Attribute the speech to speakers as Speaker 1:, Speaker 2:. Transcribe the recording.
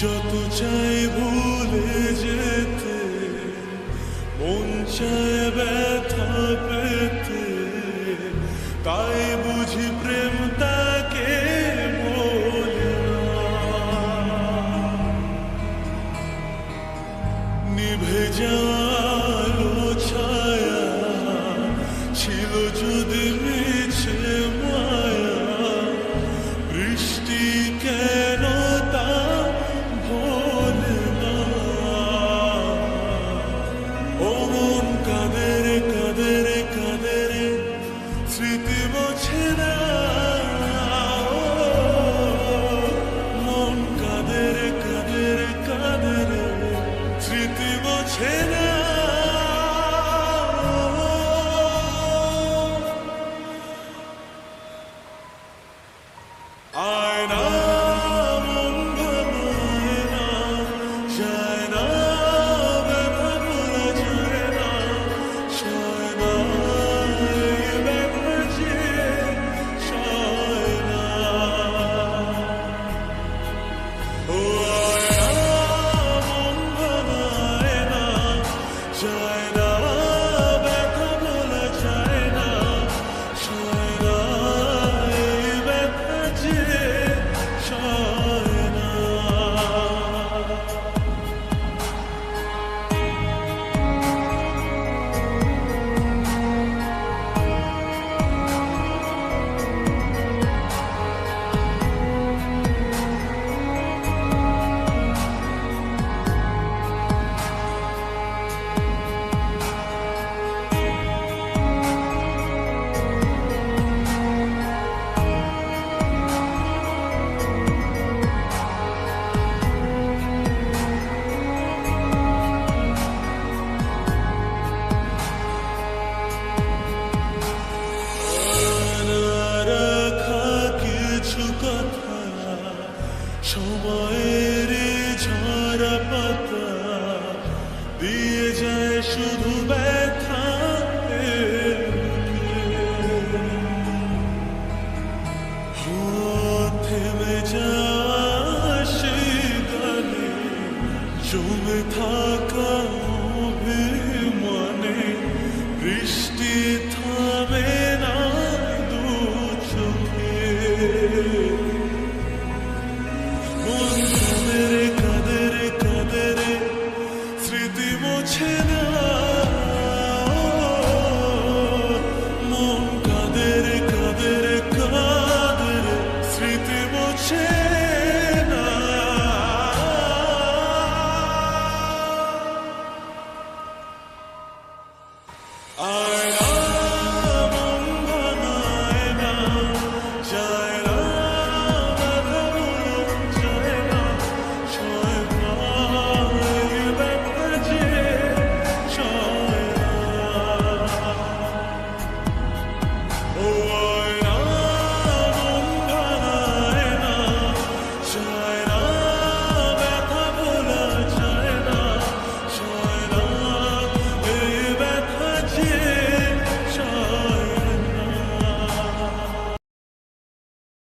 Speaker 1: যত চাই ভুলে যেতে, মন চায় ব্যথা পেতে, তাই বুঝি প্রেম তাকে বলে না। নিভে যাওয়ালো ছায়া ছিল যদি মিছে মায়া, বৃষ্টি কেন তা ভোলে না। ও মন কাঁদে রে কাঁদে রে কাঁদে রে, স্মৃতি মোছে না। মন কাঁদে রে কাঁদে রে কাঁদে রে, স্মৃতি মোছে না। আয়না মন ভাঙায় না, যায় না ব্যথা ভোলা যায় না, সয় না এই ব্যথা যে সয় না। ও আয়না মন ভাঙায় না, যায় না ব্যথা ভোলা যায় না, সয় না এই ব্যথা যে সয় না। রাখা কিছু কথা সময়ের ঝরা পাতা দিয়ে যায় শুধু ব্যথা। থেমে যাওয়া সেই গানে জমে থাকা অভিমানে, বৃষ্টি থামে না দু চোখে।